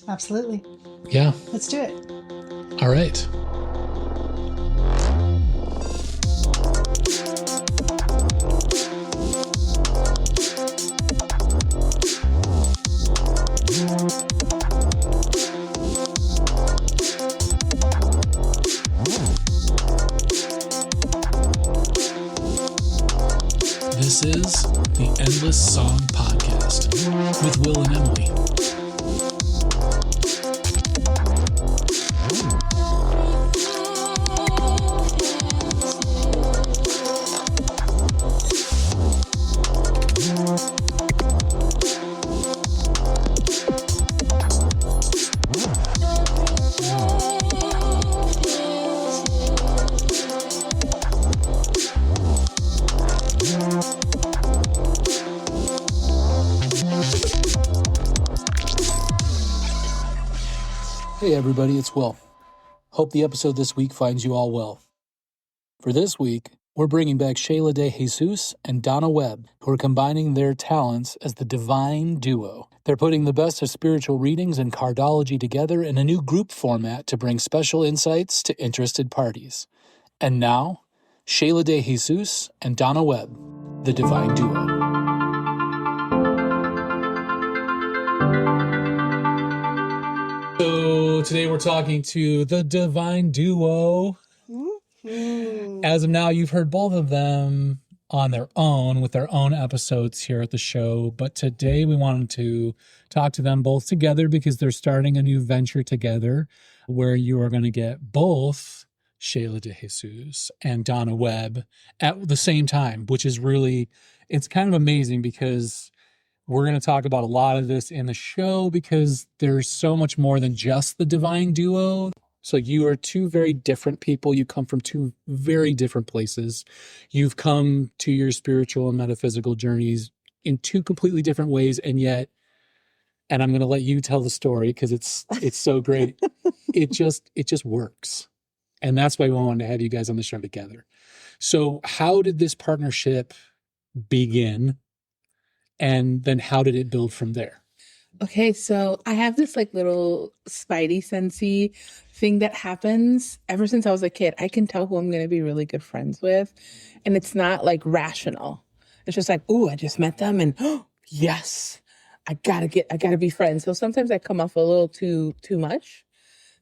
Absolutely. Yeah. Let's do it. All right. This is the Endless Song Podcast with Will and Emily. Hey everybody, it's Will. Hope the episode this week finds you all well. For this week, we're bringing back Sheyla and DeJesus and Donna Webb, who are combining their talents as the Divine Duo. They're putting the best of spiritual readings and cardology together in a new group format to bring special insights to interested parties. And now, Sheyla and DeJesus and Donna Webb, the Divine Duo. So today we're talking to the Divine Duo. As of now, you've heard both of them on their own with their own episodes here at the show. But today we wanted to talk to them both together because they're starting a new venture together where you are going to get both Sheyla and DeJesus and Donna Webb at the same time, which is really, it's kind of amazing because we're going to talk about a lot of this in the show because there's so much more than just the Divine Duo. So you are two very different people. You come from two very different places. You've come to your spiritual and metaphysical journeys in two completely different ways. And yet, and I'm going to let you tell the story because it's so great. It just works. And that's why we wanted to have you guys on the show together. So how did this partnership begin? And then how did it build from there? Okay, so I have this like little spidey sensey thing that happens ever since I was a kid. I can tell who I'm going to be really good friends with. And it's not like rational. It's just like, oh, I just met them and oh, yes, I gotta be friends. So sometimes I come off a little too much.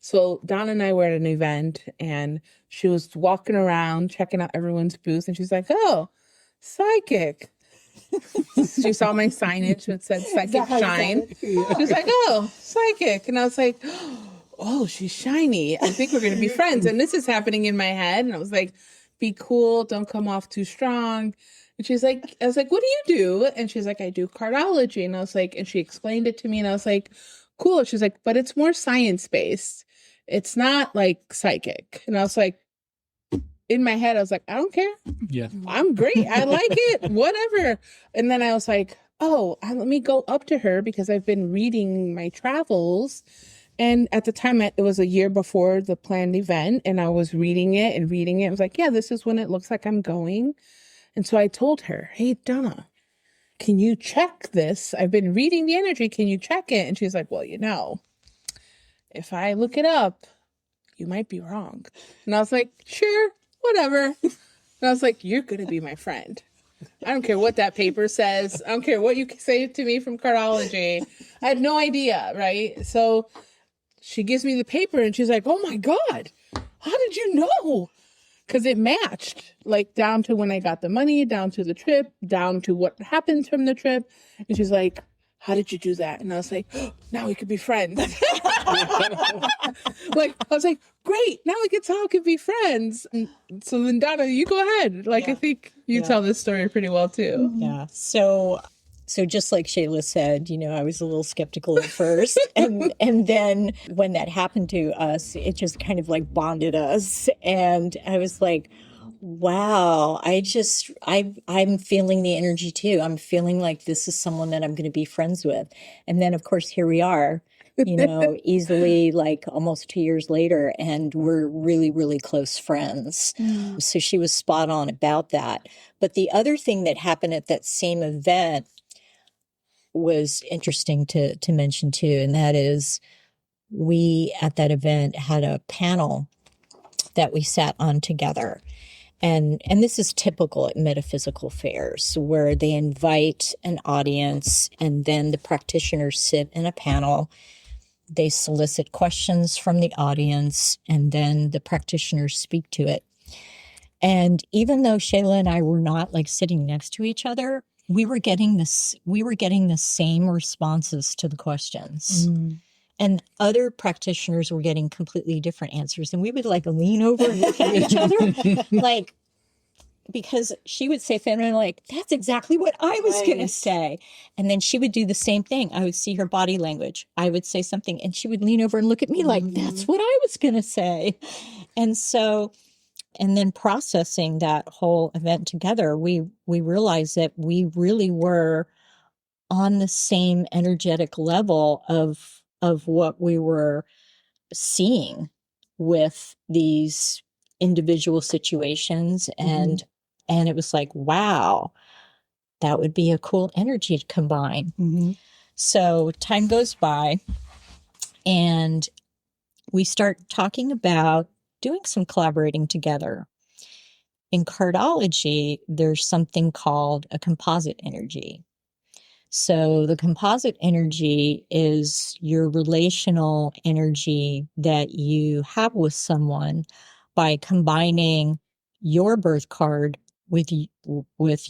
So Donna and I were at an event and she was walking around checking out everyone's booth and she's like, oh, psychic. She saw my signage that said Psychic Shine. She was like, oh, psychic. And I was like, oh, she's shiny. I think we're going to be friends. And this is happening in my head. And I was like, be cool. Don't come off too strong. And she's like, I was like, what do you do? And she's like, I do cardology. And I was like, and she explained it to me. And I was like, cool. She's like, but it's more science-based. It's not like psychic. And I was like, in my head, I was like, I don't care. Yeah. I'm great. I like it. Whatever. And then I was like, oh, let me go up to her because I've been reading my travels. And at the time, it was a year before the planned event. And I was reading it. I was like, yeah, this is when it looks like I'm going. And so I told her, hey, Donna, can you check this? I've been reading the energy. Can you check it? And she's like, well, if I look it up, you might be wrong. And I was like, sure. Whatever. And I was like, you're going to be my friend. I don't care what that paper says. I don't care what you say to me from cardology. I had no idea, right? So she gives me the paper and she's like, oh my God, how did you know? Because it matched, like down to when I got the money, down to the trip, down to what happens from the trip. And she's like, how did you do that? And I was like, oh, now we could be friends. I was like, great, now we can talk and be friends. And so then Donna, you go ahead. I think you tell this story pretty well too. Yeah. So just like Sheyla said, I was a little skeptical at first. and then when that happened to us, it just kind of like bonded us. And I was like, wow, I'm feeling the energy too. I'm feeling like this is someone that I'm going to be friends with. And then of course, here we are, easily like almost 2 years later, and we're really, really close friends. Mm. So she was spot on about that. But the other thing that happened at that same event was interesting to mention too. And that is, we at that event had a panel that we sat on together. And this is typical at metaphysical fairs, where they invite an audience and then the practitioners sit in a panel. They solicit questions from the audience and then the practitioners speak to it. And even though Sheyla and I were not like sitting next to each other, we were getting the same responses to the questions. And other practitioners were getting completely different answers. And we would like lean over and look at each other, like, because she would say something like, that's exactly what I was going to say. And then she would do the same thing. I would see her body language. I would say something and she would lean over and look at me like, that's what I was going to say. And so, and then processing that whole event together, we realized that we really were on the same energetic level of what we were seeing with these individual situations. And it was like, wow, that would be a cool energy to combine. So time goes by and we start talking about doing some collaborating together. In cardology, there's something called a composite energy. So the composite energy is your relational energy that you have with someone by combining your birth card with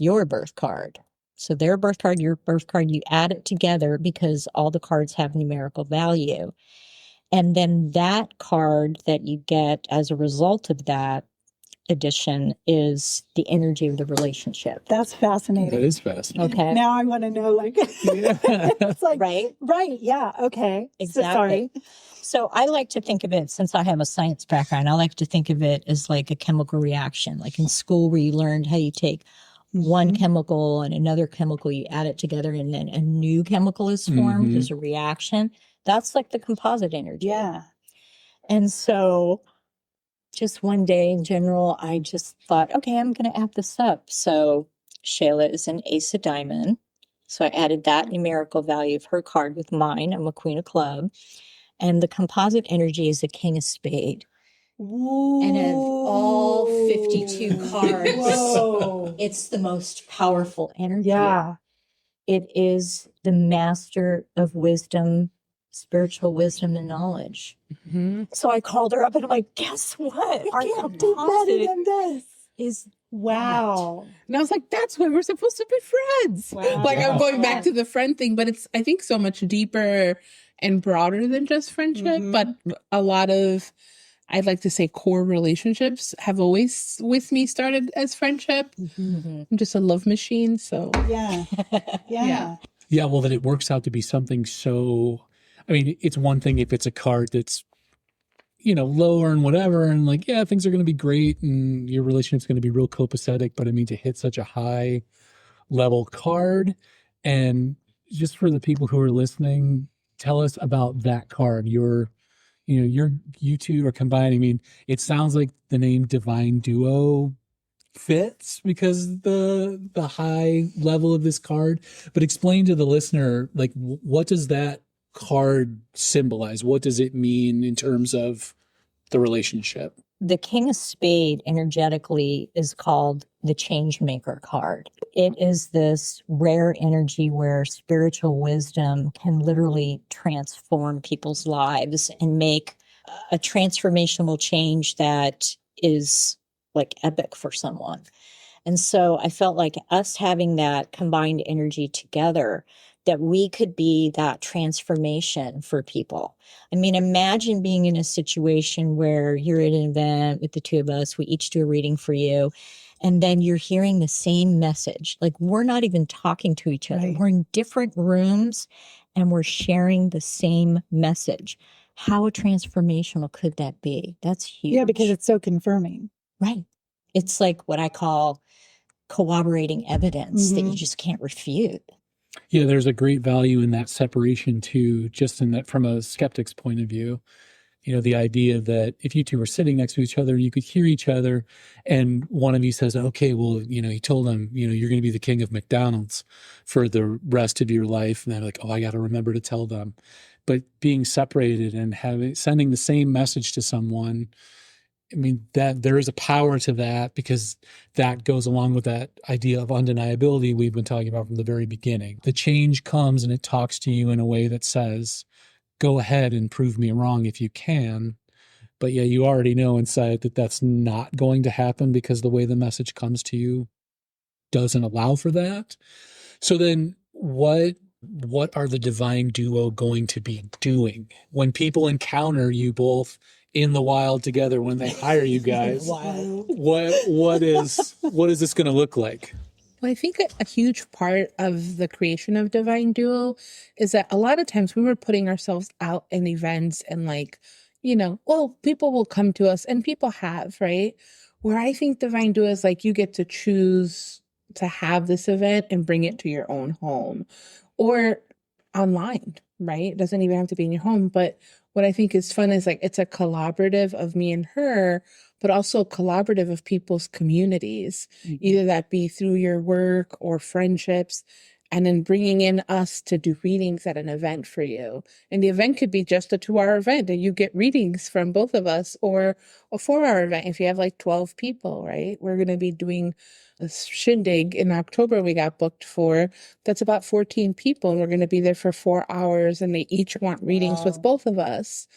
your birth card. So their birth card, your birth card, you add it together because all the cards have numerical value. And then that card that you get as a result of that addition is the energy of the relationship. That's fascinating. That is fascinating. Okay. Now I want to know, like, it's like, right, yeah, okay. Exactly. So I like to think of it, since I have a science background, I like to think of it as like a chemical reaction, like in school where you learned how you take one chemical and another chemical, you add it together and then a new chemical is formed. There's a reaction. That's like the composite energy. Yeah. And so just one day in general, I just thought, okay, I'm going to add this up. So Sheyla is an ace of diamond. So I added that numerical value of her card with mine. I'm a queen of club. And the composite energy is a king of spade. Ooh. And of all 52 cards, it's the most powerful energy. Yeah. It is the master of wisdom, spiritual wisdom and knowledge. So I called her up and I'm like, guess what? Our composite is wow. that. And I was like, that's why we're supposed to be friends. Wow. Like, I'm going back to the friend thing, but it's, I think, so much deeper and broader than just friendship. But a lot of, I'd like to say, core relationships have always, with me, started as friendship. I'm just a love machine, so. Yeah. Yeah, well, that it works out to be something so, I mean, it's one thing if it's a card that's, you know, lower and whatever, and like, yeah, things are going to be great and your relationship's going to be real copacetic. But I mean, to hit such a high level card, and just for the people who are listening, tell us about that card. You two are combined. I mean, it sounds like the name Divine Duo fits because the high level of this card. But explain to the listener, like, what does that card symbolize? What does it mean in terms of the relationship? The King of Spade energetically is called the Change Maker card. It is this rare energy where spiritual wisdom can literally transform people's lives and make a transformational change that is like epic for someone. And so I felt like us having that combined energy together, that we could be that transformation for people. I mean, imagine being in a situation where you're at an event with the two of us, we each do a reading for you, and then you're hearing the same message. Like, we're not even talking to each other. Right. We're in different rooms and we're sharing the same message. How transformational could that be? That's huge. Yeah, because it's so confirming. Right. It's like what I call corroborating evidence that you just can't refute. Yeah, there's a great value in that separation too, just in that from a skeptic's point of view. You know, the idea that if you two were sitting next to each other, you could hear each other, and one of you says, okay, well, you know, he told them, you know, you're going to be the king of McDonald's for the rest of your life. And they're like, oh, I got to remember to tell them. but being separated and sending the same message to someone, I mean, that there is a power to that, because that goes along with that idea of undeniability we've been talking about from the very beginning. The change comes and it talks to you in a way that says, go ahead and prove me wrong if you can. But yeah, you already know inside that that's not going to happen, because the way the message comes to you doesn't allow for that. So then what are the divine duo going to be doing when people encounter you both in the wild together, when they hire you guys? What is this going to look like? Well, I think a huge part of the creation of Divine Duo is that a lot of times we were putting ourselves out in events and well, people will come to us, and people have, right? Where I think Divine Duo is like, you get to choose to have this event and bring it to your own home or online, right? It doesn't even have to be in your home. But what I think is fun is like, it's a collaborative of me and her, but also a collaborative of people's communities, either that be through your work or friendships, and then bringing in us to do readings at an event for you. And the event could be just a 2-hour event and you get readings from both of us, or a 4-hour event if you have like 12 people, right? We're going to be doing a shindig in October we got booked for. That's about 14 people, and we're going to be there for 4 hours, and they each want readings with both of us.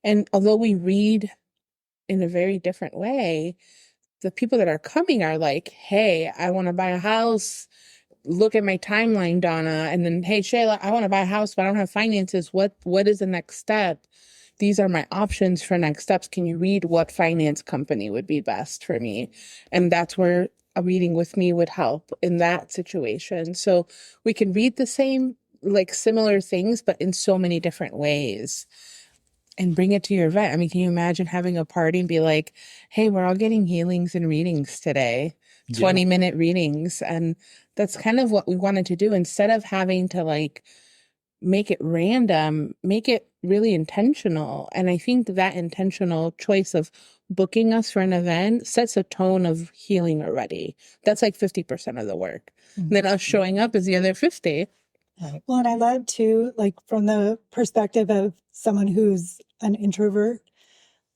And although we read in a very different way, the people that are coming are like, hey, I want to buy a house. Look at my timeline, Donna. And then, hey, Sheyla, I want to buy a house, but I don't have finances. What is the next step? These are my options for next steps. Can you read what finance company would be best for me? And that's where a reading with me would help in that situation. So we can read the same, like similar things, but in so many different ways, and bring it to your event. I mean, can you imagine having a party and be like, hey, we're all getting healings and readings today, 20-minute readings. And that's kind of what we wanted to do. Instead of having to like make it random, make it really intentional. And I think that intentional choice of booking us for an event sets a tone of healing already. That's like 50% of the work. And then us showing up is the other 50. Well, and I love too, like from the perspective of someone who's an introvert,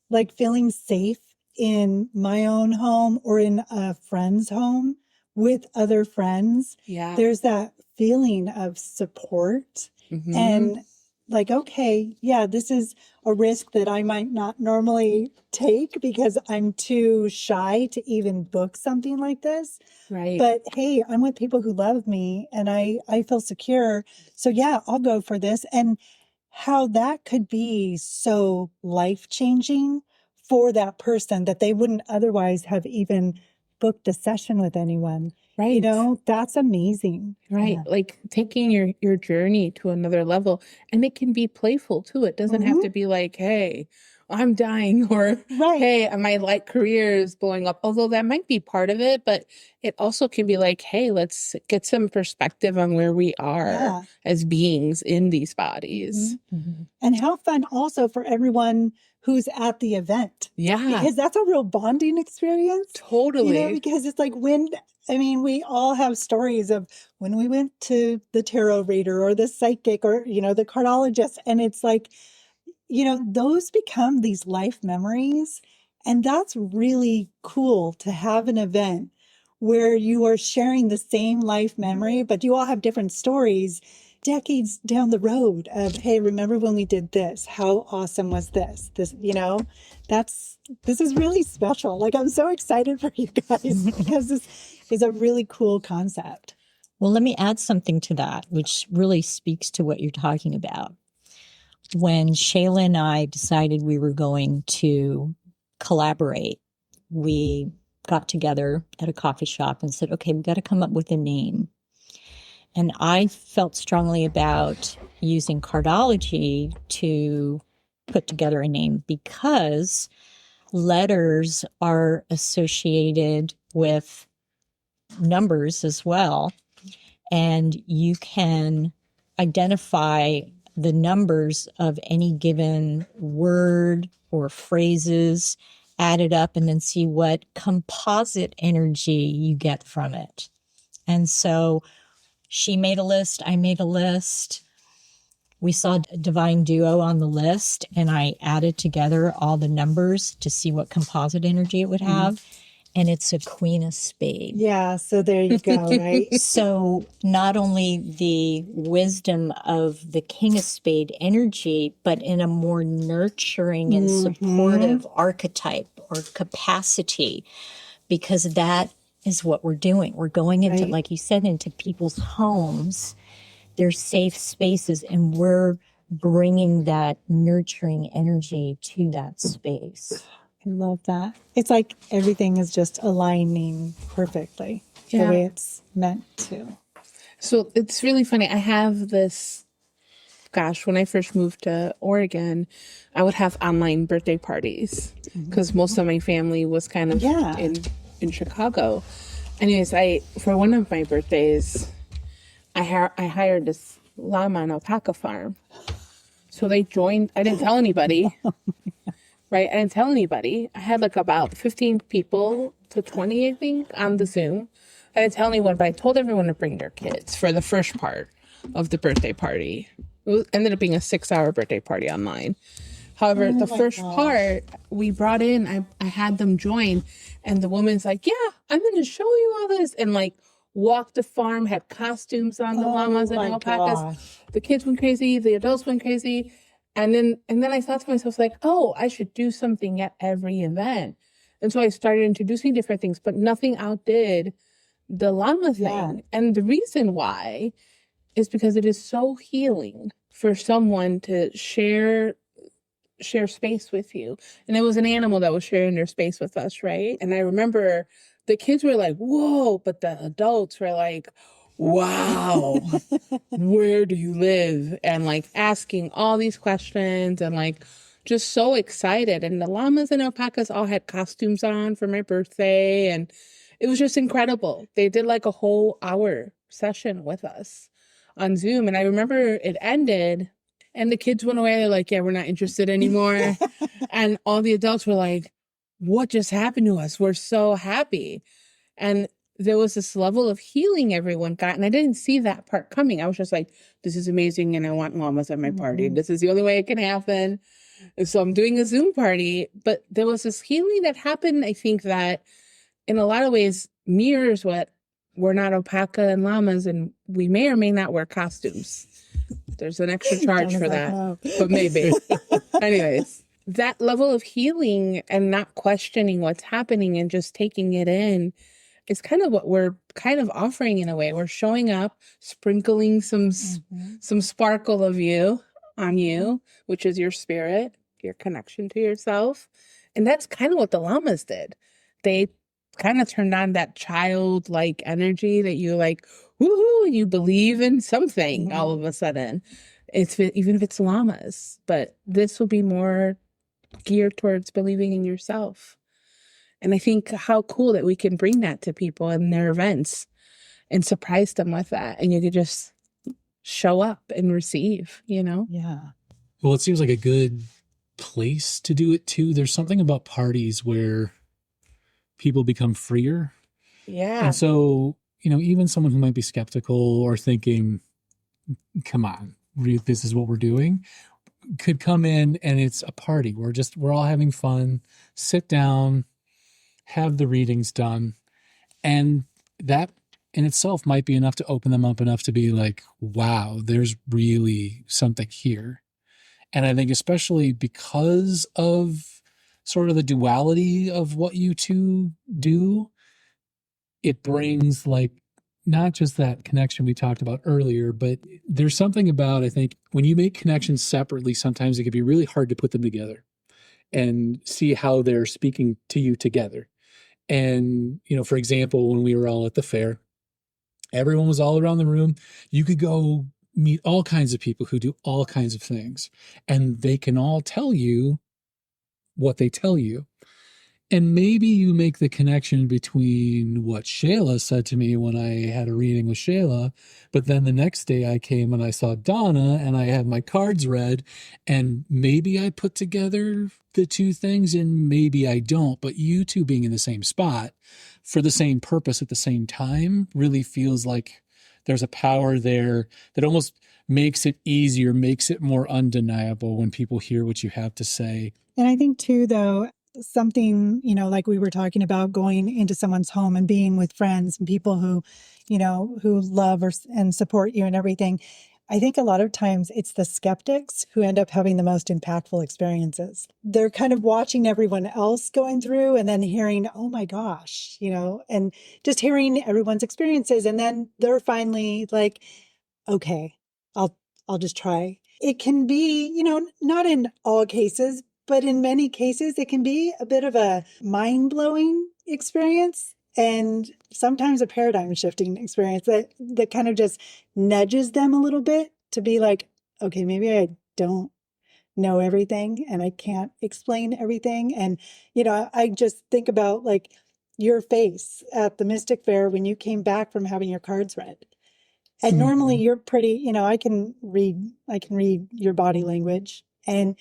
like feeling safe in my own home or in a friend's home with other friends. Yeah. There's that feeling of support and like, okay, yeah, this is a risk that I might not normally take because I'm too shy to even book something like this. Right. But hey, I'm with people who love me and I feel secure. So yeah, I'll go for this. And how that could be so life-changing for that person that they wouldn't otherwise have even booked a session with anyone. Right. You know, that's amazing. Right. Yeah. Like taking your journey to another level. And it can be playful too. It doesn't have to be like, hey, I'm dying, or hey, my career is blowing up. Although that might be part of it, but it also can be like, hey, let's get some perspective on where we are as beings in these bodies. And how fun also for everyone who's at the event. Yeah. Because that's a real bonding experience. Totally. You know, because it's like we all have stories of when we went to the tarot reader or the psychic or, the cardiologist. And it's like, those become these life memories. And that's really cool to have an event where you are sharing the same life memory, but you all have different stories decades down the road of, hey, remember when we did this? How awesome was this? This is really special. Like, I'm so excited for you guys because this is a really cool concept. Well, let me add something to that, which really speaks to what you're talking about. When Sheyla and I decided we were going to collaborate, we got together at a coffee shop and said, okay, we've got to come up with a name. And I felt strongly about using cardology to put together a name because letters are associated with numbers as well. And you can identify the numbers of any given word or phrases, add it up, and then see what composite energy you get from it. And so she made a list, I made a list, we saw Divine Duo on the list, and I added together all the numbers to see what composite energy it would have. And it's a Queen of Spades. Yeah, so there you go, right? So not only the wisdom of the King of Spade energy, but in a more nurturing and supportive archetype or capacity, because that is what we're doing. We're going into, like you said, into people's homes, their safe spaces, and we're bringing that nurturing energy to that space. I love that. It's like everything is just aligning perfectly the way it's meant to. So it's really funny. I have this, gosh, when I first moved to Oregon, I would have online birthday parties because most of my family was kind of in Chicago. Anyways, for one of my birthdays, I hired this llama and alpaca farm. So they joined. I didn't tell anybody. Right? I didn't tell anybody. I had like about 15 people to 20, I think, on the Zoom. I didn't tell anyone, but I told everyone to bring their kids for the first part of the birthday party. It ended up being a 6-hour birthday party online. However, the first part we brought in, I had them join, and the woman's like, yeah, I'm going to show you all this. And like walked the farm, had costumes on the llamas and alpacas. Gosh. The kids went crazy. The adults went crazy. And then I thought to myself, like, oh, I should do something at every event. And so I started introducing different things, but nothing outdid the llama thing. Yeah. And the reason why is because it is so healing for someone to share space with you. And it was an animal that was sharing their space with us, right? And I remember the kids were like, whoa, but the adults were like, wow, where do you live? And like asking all these questions and like just so excited. And the llamas and alpacas all had costumes on for my birthday. And it was just incredible. They did like a whole hour session with us on Zoom. And I remember it ended and the kids went away. They're like, yeah, we're not interested anymore. And all the adults were like, what just happened to us? We're so happy. And there was this level of healing everyone got. And I didn't see that part coming. I was just like, this is amazing. And I want llamas at my party. This is the only way it can happen. And so I'm doing a Zoom party. But there was this healing that happened, I think, that in a lot of ways mirrors what we're not alpaca and llamas. And we may or may not wear costumes. There's an extra charge for that. But maybe. Anyways, that level of healing and not questioning what's happening and just taking it in is kind of what we're kind of offering in a way. We're showing up, sprinkling some sparkle of you on you, which is your spirit, your connection to yourself. And that's kind of what the llamas did. They kind of turned on that childlike energy that you like, woohoo, you believe in something all of a sudden. Even if it's llamas. But this will be more geared towards believing in yourself. And I think how cool that we can bring that to people in their events and surprise them with that. And you could just show up and receive, you know? Yeah. Well, it seems like a good place to do it too. There's something about parties where people become freer. Yeah. And so, you know, even someone who might be skeptical or thinking, come on, this is what we're doing, could come in and it's a party. We're all having fun, sit down, have the readings done. And that in itself might be enough to open them up enough to be like, wow, there's really something here. And I think especially because of sort of the duality of what you two do, it brings like not just that connection we talked about earlier, but there's something about, I think, when you make connections separately, sometimes it can be really hard to put them together and see how they're speaking to you together. And, you know, for example, when we were all at the fair, everyone was all around the room. You could go meet all kinds of people who do all kinds of things, and they can all tell you what they tell you. And maybe you make the connection between what Sheyla said to me when I had a reading with Sheyla, but then the next day I came and I saw Donna and I had my cards read, and maybe I put together the two things and maybe I don't, but you two being in the same spot for the same purpose at the same time really feels like there's a power there that almost makes it easier, makes it more undeniable when people hear what you have to say. And I think too, though, something, like we were talking about going into someone's home and being with friends and people who, who love and support you and everything. I think a lot of times it's the skeptics who end up having the most impactful experiences. They're kind of watching everyone else going through and then hearing, oh my gosh, and just hearing everyone's experiences. And then they're finally like, okay, I'll just try. It can be, not in all cases, but in many cases, it can be a bit of a mind-blowing experience and sometimes a paradigm shifting experience that kind of just nudges them a little bit to be like, okay, maybe I don't know everything and I can't explain everything. And, I just think about like your face at the Mystic Fair when you came back from having your cards read. And normally you're pretty, I can read your body language, and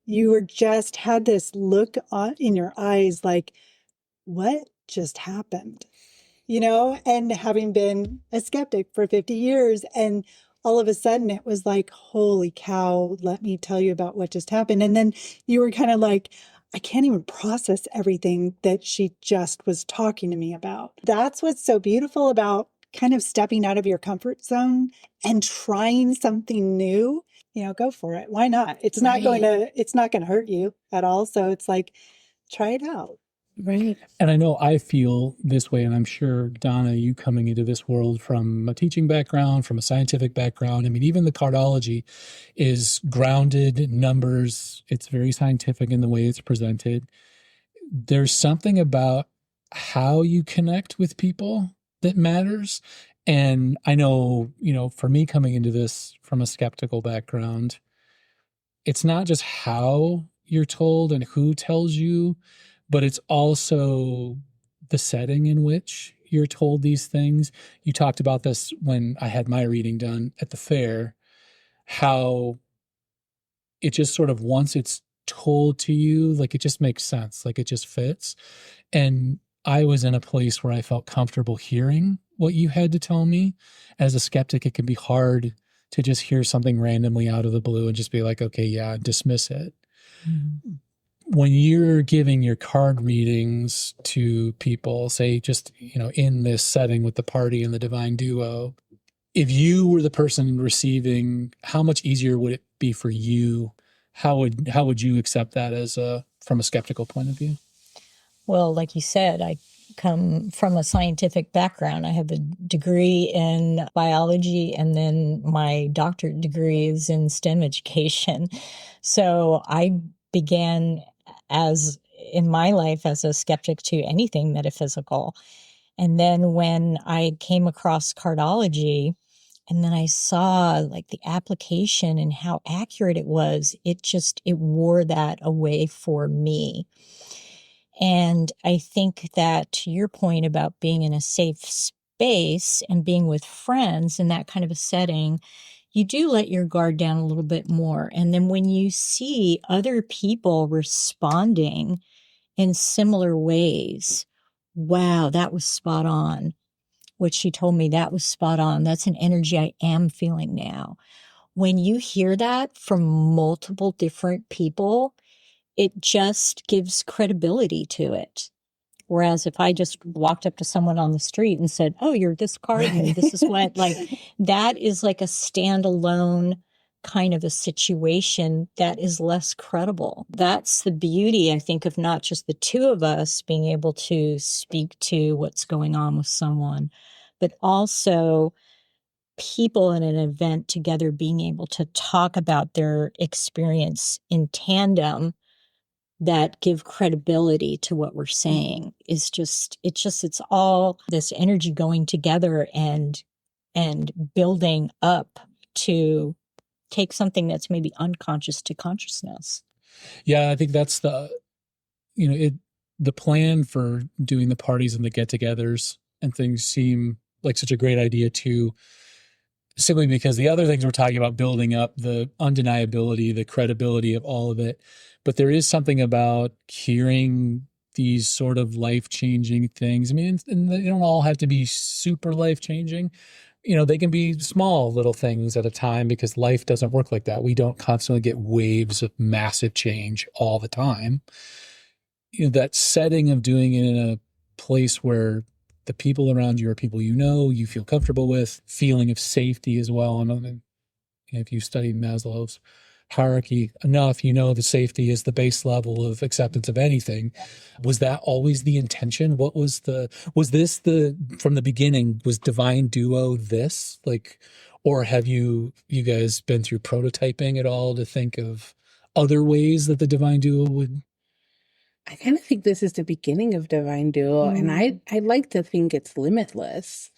you were just had this look in your eyes like, what just happened? And having been a skeptic for 50 years, and all of a sudden it was like, holy cow, let me tell you about what just happened. And then you were kind of like, I can't even process everything that she just was talking to me about. That's what's so beautiful about kind of stepping out of your comfort zone and trying something new. Go for it. Why not? It's not going to hurt you at all. So it's like, try it out. Right. And I know I feel this way, and I'm sure, Donna, you coming into this world from a teaching background, from a scientific background, I mean, even the cardology is grounded in numbers. It's very scientific in the way it's presented. There's something about how you connect with people that matters. And I know, for me coming into this from a skeptical background, it's not just how you're told and who tells you, but it's also the setting in which you're told these things. You talked about this when I had my reading done at the fair, how it just sort of, once it's told to you, like it just makes sense, like it just fits. And I was in a place where I felt comfortable hearing what you had to tell me. As a skeptic, it can be hard to just hear something randomly out of the blue and just be like, okay, yeah, dismiss it. Mm-hmm. When you're giving your card readings to people, say just, in this setting with the party and the divine duo, if you were the person receiving, how much easier would it be for you? How would you accept that from a skeptical point of view? Well, like you said, I come from a scientific background. I have a degree in biology, and then my doctorate degree is in STEM education. So I began in my life as a skeptic to anything metaphysical. And then when I came across cardology, and then I saw like the application and how accurate it was, it wore that away for me. And I think that, to your point about being in a safe space and being with friends in that kind of a setting, you do let your guard down a little bit more. And then when you see other people responding in similar ways, wow, that was spot on. What she told me, that was spot on. That's an energy I am feeling now. When you hear that from multiple different people, it just gives credibility to it. Whereas if I just walked up to someone on the street and said, oh, you're this card and this is what, like, that is like a standalone kind of a situation that is less credible. That's the beauty, I think, of not just the two of us being able to speak to what's going on with someone, but also people in an event together being able to talk about their experience in tandem that give credibility to what we're saying. It's all this energy going together and building up to take something that's maybe unconscious to consciousness. Yeah, I think that's the plan for doing the parties and the get-togethers and things seem like such a great idea too, simply because the other things we're talking about, building up the undeniability, the credibility of all of it. But there is something about hearing these sort of life-changing things. I mean, and they don't all have to be super life-changing, They can be small little things at a time because life doesn't work like that. We don't constantly get waves of massive change all the time. That setting of doing it in a place where the people around you are people you feel comfortable with, feeling of safety as well. And if you study Maslow's hierarchy enough, the safety is the base level of acceptance of anything. Was that always the intention? Was this from the beginning, was Divine Duo this? Or have you guys been through prototyping at all to think of other ways that the Divine Duo would? I kind of think this is the beginning of Divine Duo, and I like to think it's limitless,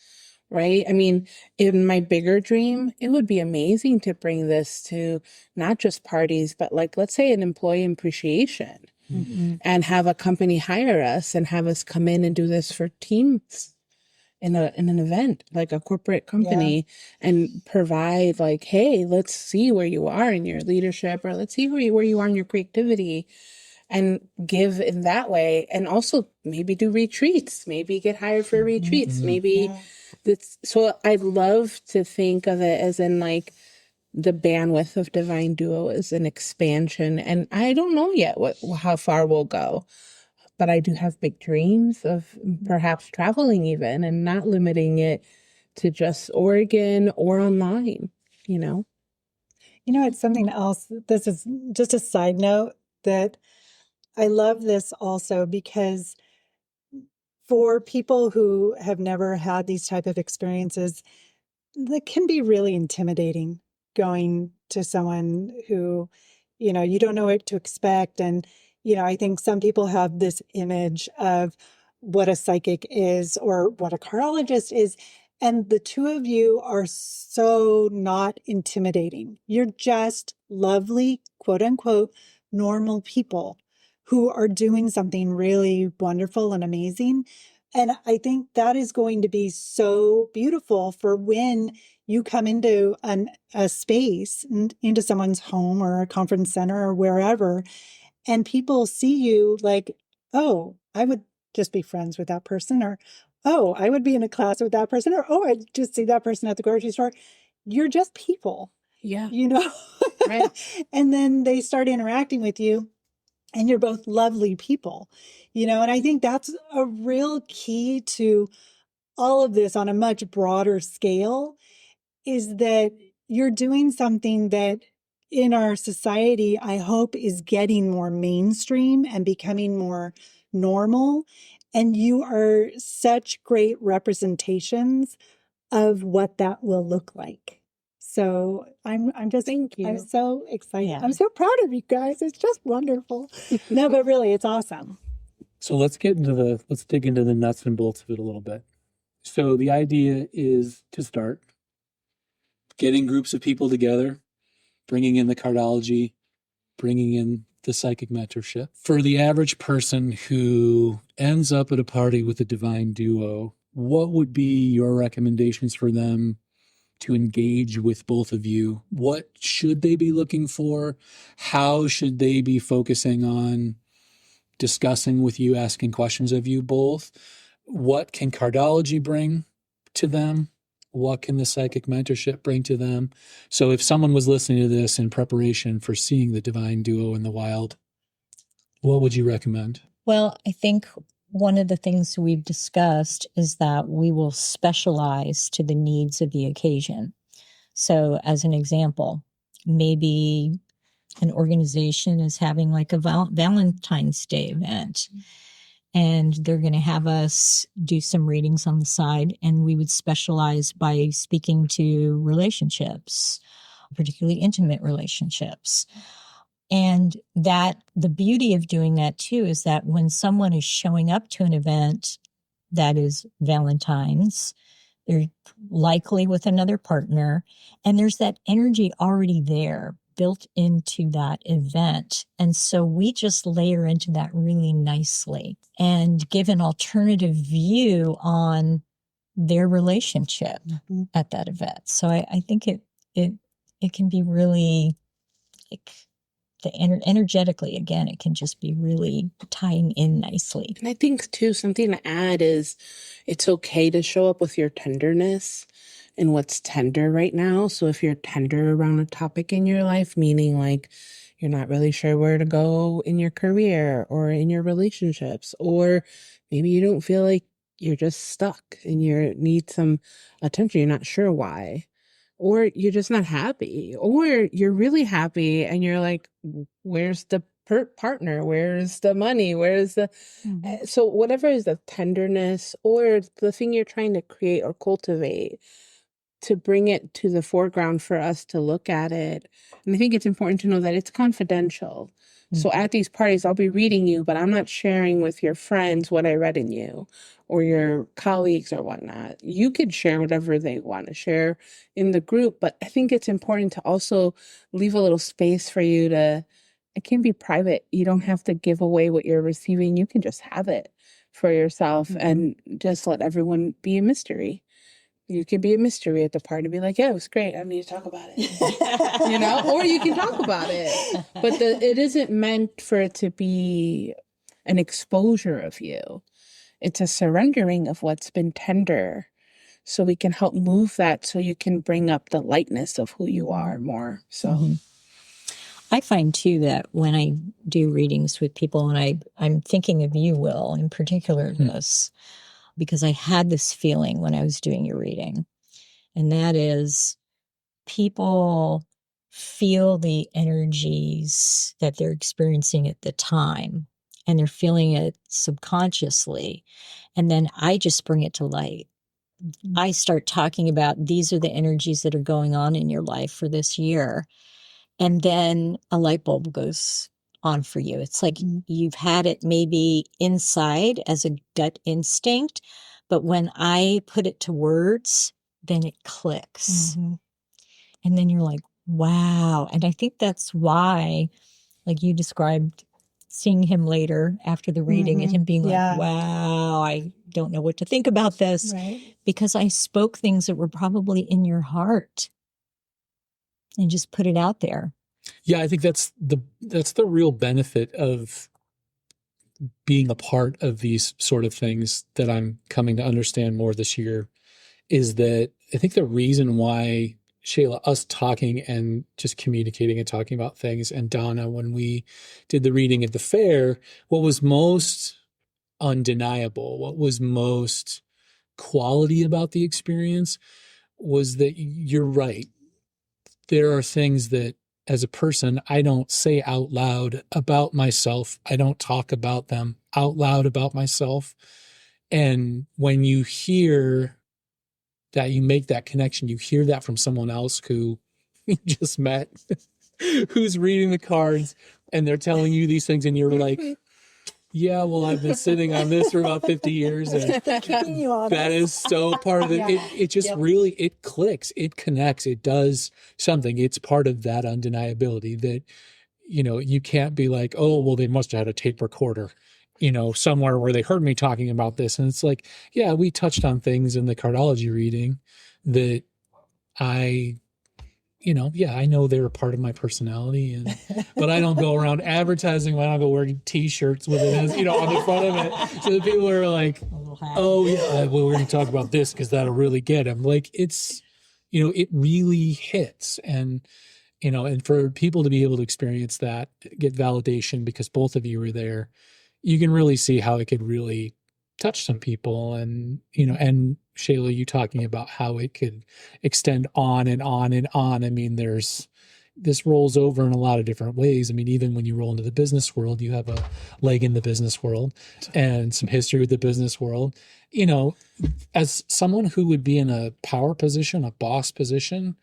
right? I mean, in my bigger dream, it would be amazing to bring this to not just parties, but let's say an employee appreciation and have a company hire us and have us come in and do this for teams in an event, like a corporate company, and provide hey, let's see where you are in your leadership, or let's see where you are in your creativity. And give in that way, and also maybe do retreats, maybe get hired for retreats, maybe so I'd love to think of it as in the bandwidth of Divine Duo is an expansion, and I don't know yet how far we'll go, but I do have big dreams of perhaps traveling even and not limiting it to just Oregon or online, It's something else. This is just a side note that I love this also because for people who have never had these type of experiences, that can be really intimidating going to someone who, you don't know what to expect. And, I think some people have this image of what a psychic is or what a cardiologist is. And the two of you are so not intimidating. You're just lovely, quote unquote, normal people who are doing something really wonderful and amazing. And I think that is going to be so beautiful for when you come into a space, into someone's home or a conference center or wherever, and people see you oh, I would just be friends with that person, or, oh, I would be in a class with that person, or, oh, I'd just see that person at the grocery store. You're just people. Yeah. Right. And then they start interacting with you. And you're both lovely people, and I think that's a real key to all of this on a much broader scale, is that you're doing something that in our society, I hope, is getting more mainstream and becoming more normal. And you are such great representations of what that will look like. So I'm just, Thank you. I'm so excited. Yeah. I'm so proud of you guys. It's just wonderful. No, but really, it's awesome. So let's dig into the nuts and bolts of it a little bit. So the idea is to start getting groups of people together, bringing in the cardology, bringing in the psychic mentorship. For the average person who ends up at a party with a Divine Duo, what would be your recommendations for them to engage with both of you? What should they be looking for? How should they be focusing on discussing with you, asking questions of you both? What can cardology bring to them? What can the psychic mentorship bring to them? So if someone was listening to this in preparation for seeing the Divine Duo in the wild, what would you recommend? Well, I think one of the things we've discussed is that we will specialize to the needs of the occasion. So as an example, maybe an organization is having a Valentine's Day event, and they're going to have us do some readings on the side, and we would specialize by speaking to relationships, particularly intimate relationships. And that the beauty of doing that too is that when someone is showing up to an event that is Valentine's, they're likely with another partner, and there's that energy already there built into that event. And so we just layer into that really nicely and give an alternative view on their relationship at that event. So I think it can be really energetically, again, it can just be really tying in nicely. And I think too, something to add is it's okay to show up with your tenderness and what's tender right now. So if you're tender around a topic in your life, meaning like you're not really sure where to go in your career or in your relationships, or maybe you don't feel like you're just stuck and you need some attention, you're not sure why, or you're just not happy, or you're really happy and you're like, where's the partner? Where's the money? Where's the... So whatever is the tenderness or the thing you're trying to create or cultivate, to bring it to the foreground for us to look at it. And I think it's important to know that it's confidential. So at these parties, I'll be reading you, but I'm not sharing with your friends what I read in you or your colleagues or whatnot. You could share whatever they want to share in the group, but I think it's important to also leave a little space for you to, it can be private. You don't have to give away what you're receiving. You can just have it for yourself and just let everyone be a mystery. You can be a mystery at the party, be like, yeah, it was great. I need to talk about it, you know, or you can talk about it, but it isn't meant for it to be an exposure of you. It's a surrendering of what's been tender, so we can help move that, so you can bring up the lightness of who you are more. So I find too that when I do readings with people, and I'm thinking of you, Will, in particular this, because I had this feeling when I was doing your reading, and that is people feel the energies that they're experiencing at the time, and they're feeling it subconsciously, and then I just bring it to light. I start talking about, these are the energies that are going on in your life for this year, and then a light bulb goes on for you. It's like you've had it maybe inside as a gut instinct, but when I put it to words, then it clicks. And then you're like, wow. And I think that's why, like you described, seeing him later after the reading and him being like, wow, I don't know what to think about this. Right. Because I spoke things that were probably in your heart and just put it out there. Yeah, I think that's the real benefit of being a part of these sort of things that I'm coming to understand more this year, is that I think the reason why, Sheyla, us talking and just communicating and talking about things, and Donna, when we did the reading at the fair, what was most undeniable, what was most quality about the experience was that you're right. There are things that as a person, I don't say out loud about myself. I don't talk about them out loud about myself. And when you hear that, you make that connection, you hear that from someone else who you just met, who's reading the cards, and they're telling you these things, and you're like, yeah, well, I've been sitting on this for about 50 years, and that is so part of it. It just really, it clicks, it connects, it does something. It's part of that undeniability that, you know, you can't be like, oh, well, they must have had a tape recorder, you know, somewhere where they heard me talking about this. And it's like, yeah, we touched on things in the cardology reading that I know they were part of my personality, but I don't go around advertising. I don't go wearing T-shirts with it, as, you know, on the front of it. So the people are like, oh yeah, well, we're going to talk about this because that'll really get them. Like, it's, you know, it really hits. And, you know, and for people to be able to experience that, get validation because both of you were there, you can really see how it could really touch some people. And, you know, and Sheyla, you talking about how it could extend on and on and on. I mean, this rolls over in a lot of different ways. I mean, even when you roll into the business world, you have a leg in the business world and some history with the business world. You know, as someone who would be in a power position, a boss position,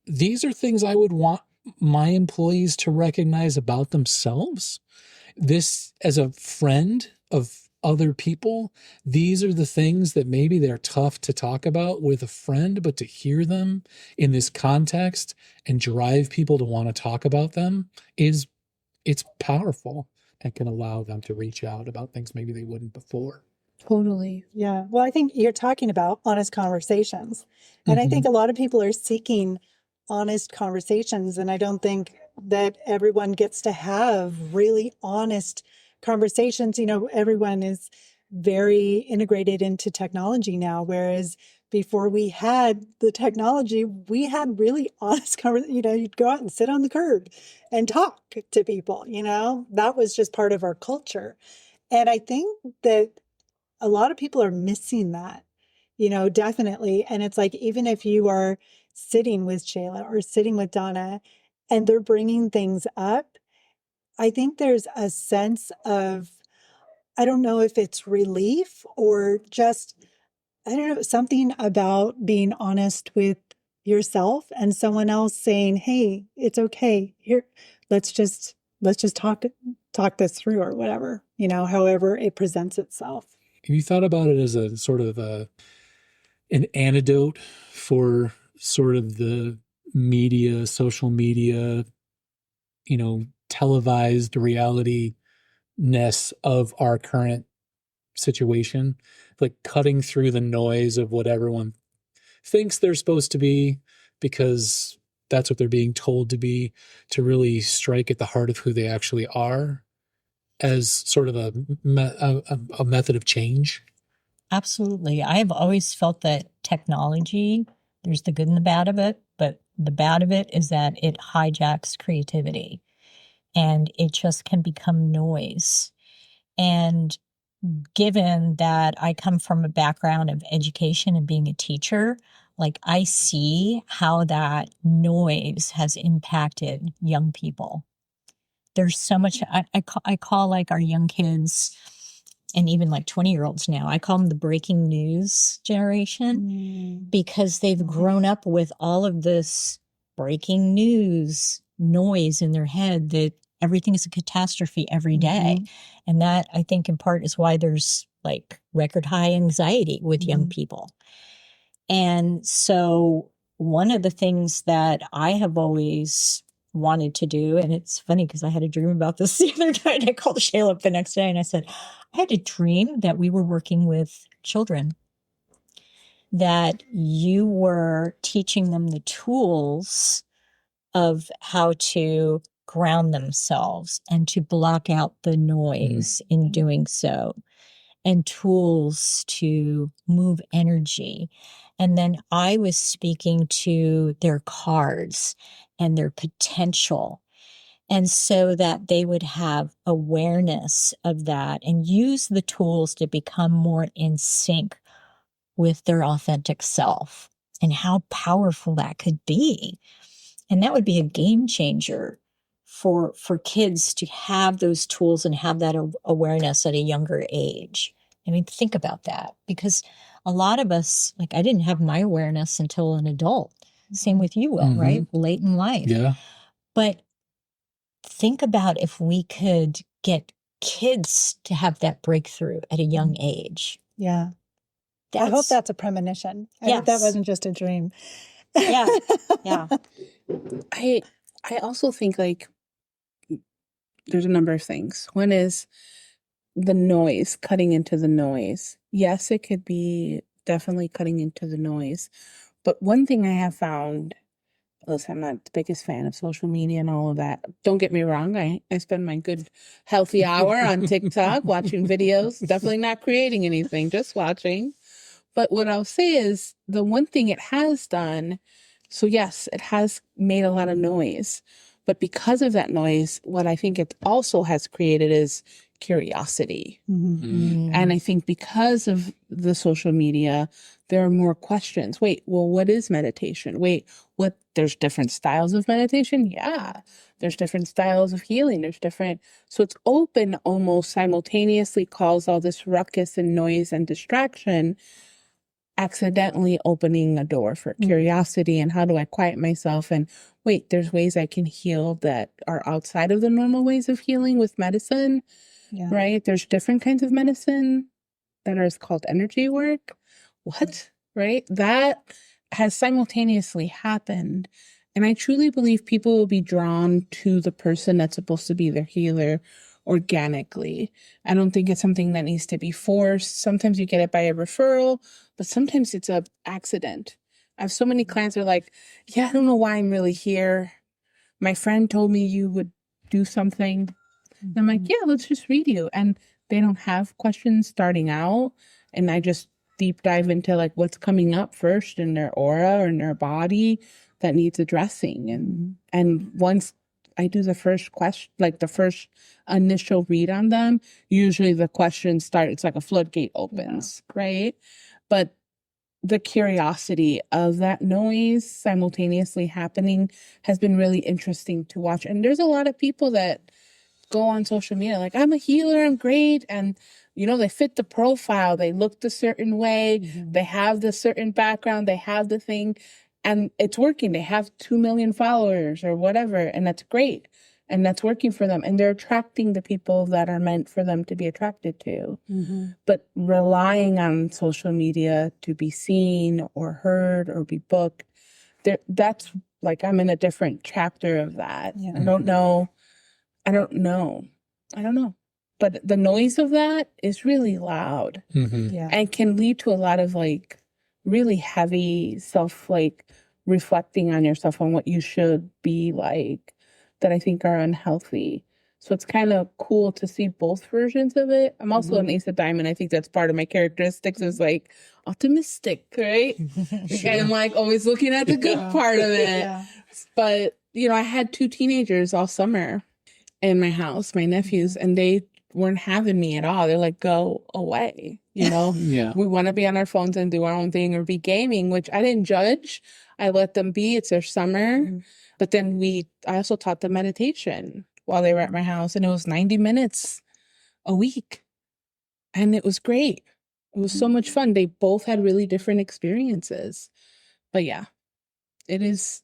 these are things I would want my employees to recognize about themselves. This, as a friend of other people, these are the things that maybe they're tough to talk about with a friend, but to hear them in this context and drive people to want to talk about them it's powerful and can allow them to reach out about things maybe they wouldn't before. Totally. Yeah. Well, I think you're talking about honest conversations. And I think a lot of people are seeking honest conversations. And I don't think that everyone gets to have really honest conversations. You know, everyone is very integrated into technology now, whereas before we had the technology, we had really honest conversations. You'd go out and sit on the curb and talk to people, that was just part of our culture. And I think that a lot of people are missing that, definitely. And it's like, even if you are sitting with Sheyla or sitting with Donna and they're bringing things up, I think there's a sense of, I don't know if it's relief or just, I don't know, something about being honest with yourself and someone else saying, hey, it's okay. Here, let's just talk this through or whatever, however it presents itself. Have you thought about it as a sort of an antidote for sort of the media, social media, televised reality-ness of our current situation, like cutting through the noise of what everyone thinks they're supposed to be because that's what they're being told to be, to really strike at the heart of who they actually are as sort of a method of change? Absolutely. I've always felt that technology, there's the good and the bad of it, but the bad of it is that it hijacks creativity and it just can become noise. And given that I come from a background of education and being a teacher, like I see how that noise has impacted young people. There's so much, I call like our young kids and even like 20-year-olds now, I call them the breaking news generation because they've grown up with all of this breaking news noise in their head that everything is a catastrophe every day. And that, I think, in part is why there's like record high anxiety with young people. And so one of the things that I have always wanted to do, and it's funny because I had a dream about this the other night, and I called Sheyla up the next day and I said, I had a dream that we were working with children, that you were teaching them the tools of how to ground themselves and to block out the noise in doing so, and tools to move energy. And then I was speaking to their cards and their potential. And so that they would have awareness of that and use the tools to become more in sync with their authentic self, and how powerful that could be. And that would be a game changer for kids to have those tools and have that awareness at a younger age. I mean, think about that, because a lot of us, like, I didn't have my awareness until an adult. Same with you, Will, right? Late in life. Yeah. But think about if we could get kids to have that breakthrough at a young age. Yeah. I hope that's a premonition. I hope that wasn't just a dream. Yeah. Yeah. I also think like there's a number of things. One is the noise, cutting into the noise. Yes, it could be definitely cutting into the noise. But one thing I have found, listen, I'm not the biggest fan of social media and all of that. Don't get me wrong. I spend my good healthy hour on TikTok watching videos, definitely not creating anything, just watching. But what I'll say is the one thing it has done, so yes, it has made a lot of noise. But because of that noise, what I think it also has created is curiosity. And I think because of the social media, there are more questions. Wait, well, what is meditation? Wait, there's different styles of meditation? Yeah. There's different styles of healing. So it's open almost simultaneously, cause all this ruckus and noise and distraction, accidentally opening a door for curiosity and how do I quiet myself, and wait, there's ways I can heal that are outside of the normal ways of healing with medicine, right? There's different kinds of medicine that is called energy work. What? Right? That has simultaneously happened. And I truly believe people will be drawn to the person that's supposed to be their healer organically. I don't think it's something that needs to be forced. Sometimes you get it by a referral, but sometimes it's an accident. I have so many clients that are like, yeah, I don't know why I'm really here. My friend told me you would do something. And I'm like, yeah, let's just read you. And they don't have questions starting out. And I just deep dive into like what's coming up first in their aura or in their body that needs addressing. And once I do the first question, like the first initial read on them, usually the questions start, it's like a floodgate opens, right? But the curiosity of that noise simultaneously happening has been really interesting to watch. And there's a lot of people that go on social media like, I'm a healer, I'm great. And, you know, they fit the profile, they look the certain way, they have the certain background, they have the thing, and it's working. They have 2 million followers or whatever, and that's great. And that's working for them. And they're attracting the people that are meant for them to be attracted to. But relying on social media to be seen or heard or be booked, that's like, I'm in a different chapter of that. I don't know. But the noise of that is really loud and can lead to a lot of like really heavy reflecting on yourself on what you should be like, that I think are unhealthy. So it's kind of cool to see both versions of it. I'm also an Ace of Diamond. I think that's part of my characteristics is like optimistic, right? And I'm like always looking at the good part of it. But, you know, I had 2 teenagers all summer in my house, my nephews, and they weren't having me at all. They're like, go away. You know, we want to be on our phones and do our own thing or be gaming, which I didn't judge. I let them be. It's their summer. But then I also taught them meditation while they were at my house, and it was 90 minutes a week. And it was great. It was so much fun. They both had really different experiences. But yeah, it is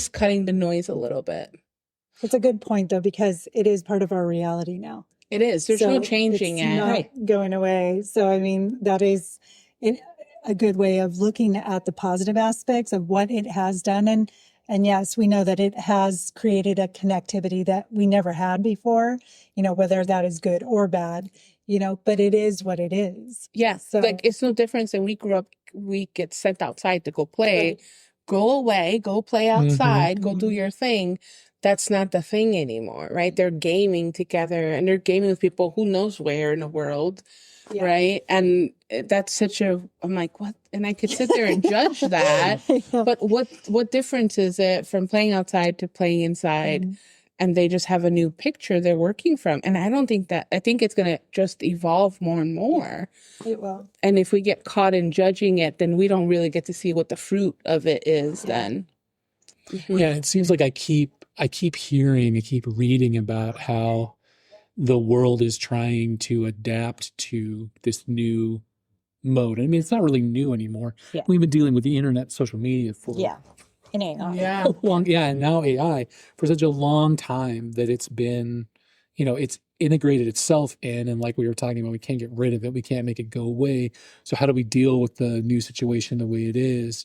cutting the noise a little bit. It's a good point, though, because it is part of our reality now. It is. There's no changing it. Not going away. So, I mean, that is a good way of looking at the positive aspects of what it has done. And yes, we know that it has created a connectivity that we never had before, you know, whether that is good or bad, you know, but it is what it is. Yes. So, like, it's no difference than we grew up, we get sent outside to go play. Go away, go play outside, go do your thing. That's not the thing anymore, right? They're gaming together and they're gaming with people who knows where in the world, right? And that's I'm like, what? And I could sit there and judge that. But what difference is it from playing outside to playing inside? And they just have a new picture they're working from. And I think it's going to just evolve more and more. It will. And if we get caught in judging it, then we don't really get to see what the fruit of it is then. Yeah, it seems like I keep hearing, I keep reading about how the world is trying to adapt to this new mode. I mean, it's not really new anymore. We've been dealing with the internet, social media for and AI. And now AI for such a long time that it's been, you know, it's integrated itself in, and like we were talking about, we can't get rid of it. We can't make it go away. So how do we deal with the new situation the way it is?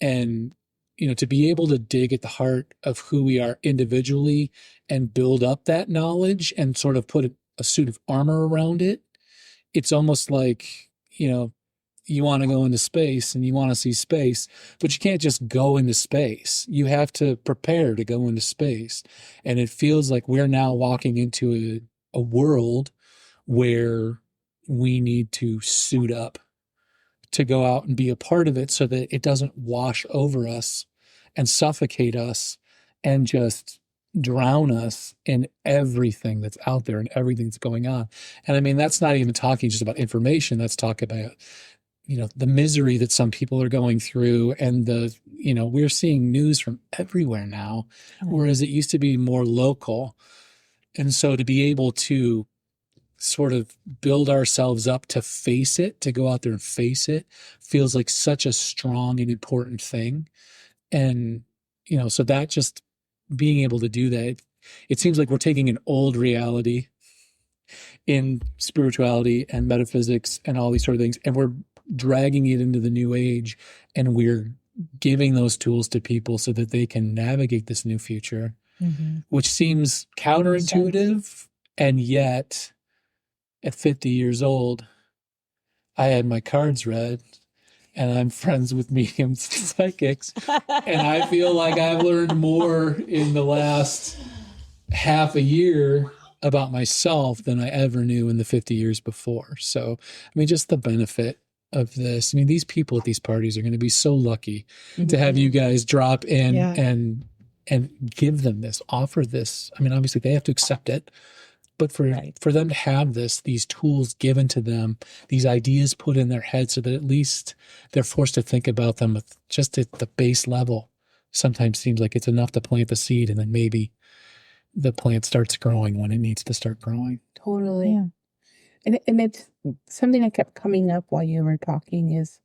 And, you know, to be able to dig at the heart of who we are individually and build up that knowledge and sort of put a suit of armor around it. It's almost like, you know, you want to go into space and you want to see space, but you can't just go into space. You have to prepare to go into space. And it feels like we're now walking into a world where we need to suit up to go out and be a part of it so that it doesn't wash over us and suffocate us and just drown us in everything that's out there and everything that's going on. And I mean, that's not even talking just about information. That's talking about, you know, the misery that some people are going through, and we're seeing news from everywhere now, whereas it used to be more local. And so to be able to sort of build ourselves up to face it, to go out there and face it, feels like such a strong and important thing. And, you know, so that just being able to do that, it seems like we're taking an old reality in spirituality and metaphysics and all these sort of things, and we're dragging it into the new age, and we're giving those tools to people so that they can navigate this new future, which seems counterintuitive. And yet at 50 years old, I had my cards read, and I'm friends with mediums and psychics, and I feel like I've learned more in the last half a year about myself than I ever knew in the 50 years before. So, I mean, just the benefit of this. I mean, these people at these parties are going to be so lucky to have you guys drop in Yeah. and give them this, offer this. I mean, obviously they have to accept it, but for them to have these tools given to them, these ideas put in their head so that at least they're forced to think about them just at the base level. Sometimes seems like it's enough to plant the seed, and then maybe the plant starts growing when it needs to start growing. Totally. Yeah. And it's something that kept coming up while you were talking is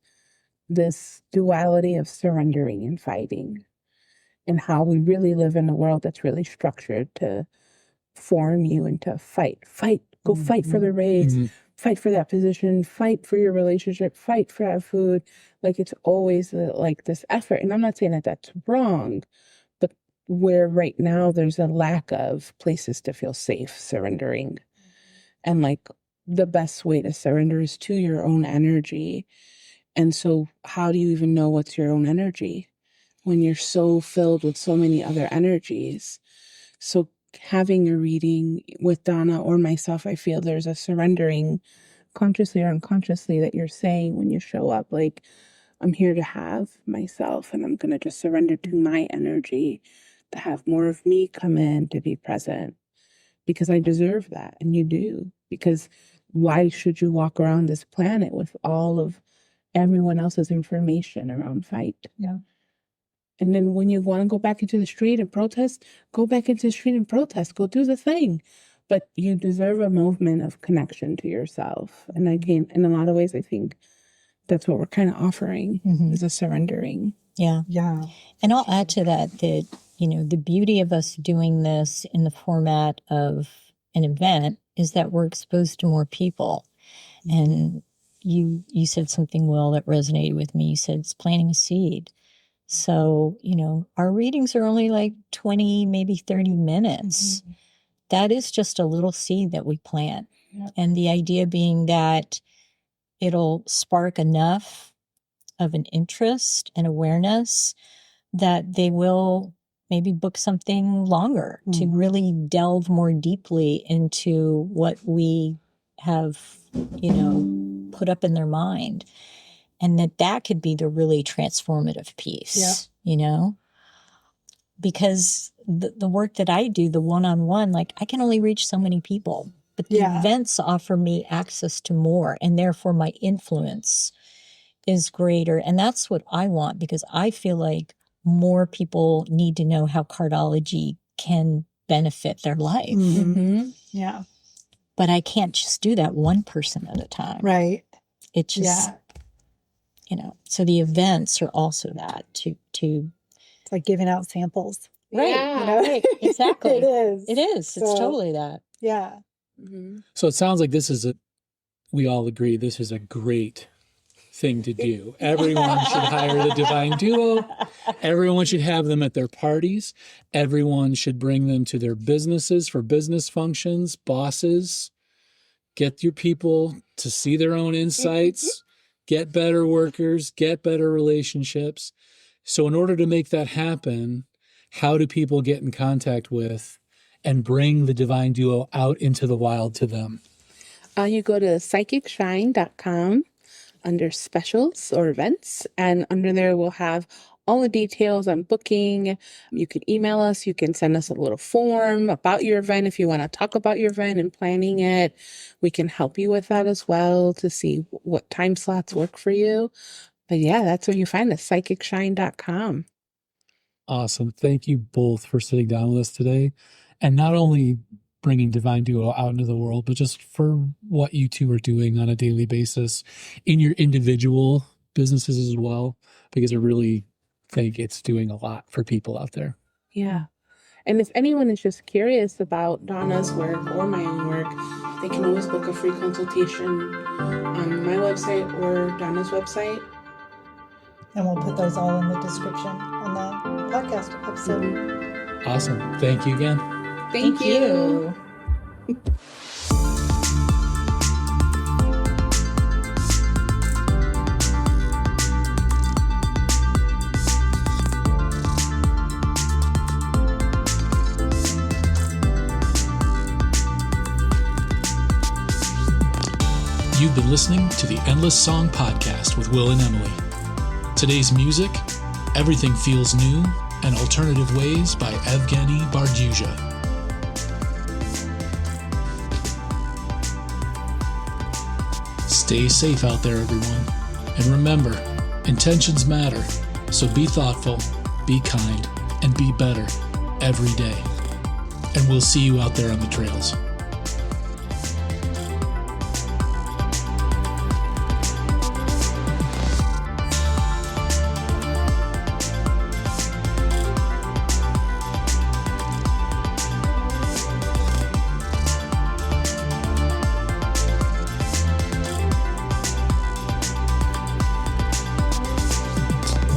this duality of surrendering and fighting, and how we really live in a world that's really structured to form you into fight, go fight for the raise, fight for that position, fight for your relationship, fight for that food. Like it's always like this effort. And I'm not saying that that's wrong, but where right now there's a lack of places to feel safe surrendering. And like the best way to surrender is to your own energy. And so how do you even know what's your own energy when you're so filled with so many other energies? So having a reading with Donna or myself, I feel there's a surrendering consciously or unconsciously that you're saying when you show up, like, I'm here to have myself, and I'm going to just surrender to my energy, to have more of me come in, to be present, because I deserve that. And you do, because why should you walk around this planet with all of everyone else's information around fight? Yeah. And then when you want to go back into the street and protest, go back into the street and protest. Go do the thing. But you deserve a moment of connection to yourself. And again, in a lot of ways, I think that's what we're kind of offering is a surrendering. Yeah. Yeah. And I'll add to that, the beauty of us doing this in the format of an event is that we're exposed to more people. And you said something, Will, that resonated with me. You said it's planting a seed. So, our readings are only like 20, maybe 30 minutes. That is just a little seed that we plant. Yeah. And the idea being that it'll spark enough of an interest and awareness that they will maybe book something longer to really delve more deeply into what we have, put up in their mind. And that could be the really transformative piece, because the work that I do, the one-on-one, like I can only reach so many people, but the events offer me access to more, and therefore my influence is greater. And that's what I want, because I feel like more people need to know how cardology can benefit their life. Yeah. But I can't just do that one person at a time. Right. It just, so the events are also that to It's like giving out samples. right. Yeah. Exactly. It is. It is. It's So- totally that. Yeah. So it sounds like we all agree this is a great thing to do. Everyone should hire the Divine Duo. Everyone should have them at their parties. Everyone should bring them to their businesses for business functions. Bosses, get your people to see their own insights, get better workers, get better relationships. So in order to make that happen, how do people get in contact with and bring the Divine Duo out into the wild to them? You go to psychicshine.com under specials or events, and under there we'll have all the details on booking. You can email us. You can send us a little form about your event if you want to talk about your event and planning it. We can help you with that as well to see what time slots work for you. But yeah, that's where you find us, psychicshine.com. Awesome. Thank you both for sitting down with us today, and not only bringing Divine Duo out into the world, but just for what you two are doing on a daily basis in your individual businesses as well, because I really think it's doing a lot for people out there. Yeah. And if anyone is just curious about Donna's work or my own work, they can always book a free consultation on my website or Donna's website. And we'll put those all in the description on the podcast episode. Awesome. Thank you again. Thank you. You've been listening to the Endless Song Podcast with Will and Emily. Today's music, Everything Feels New, and Alternative Ways by Evgeny Bardyuja. Stay safe out there, everyone. And remember, intentions matter. So be thoughtful, be kind, and be better every day. And we'll see you out there on the trails.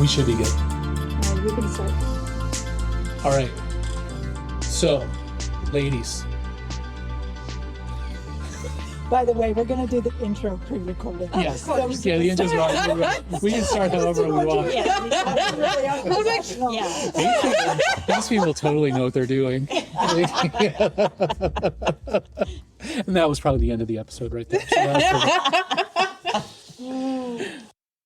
We should be good. You can start. All right. So, ladies. By the way, we're going to do the intro pre-recorded. Yes. So we Yeah, the intro's right. We can start however we want. These people totally know what they're doing. And that was probably the end of the episode right there. So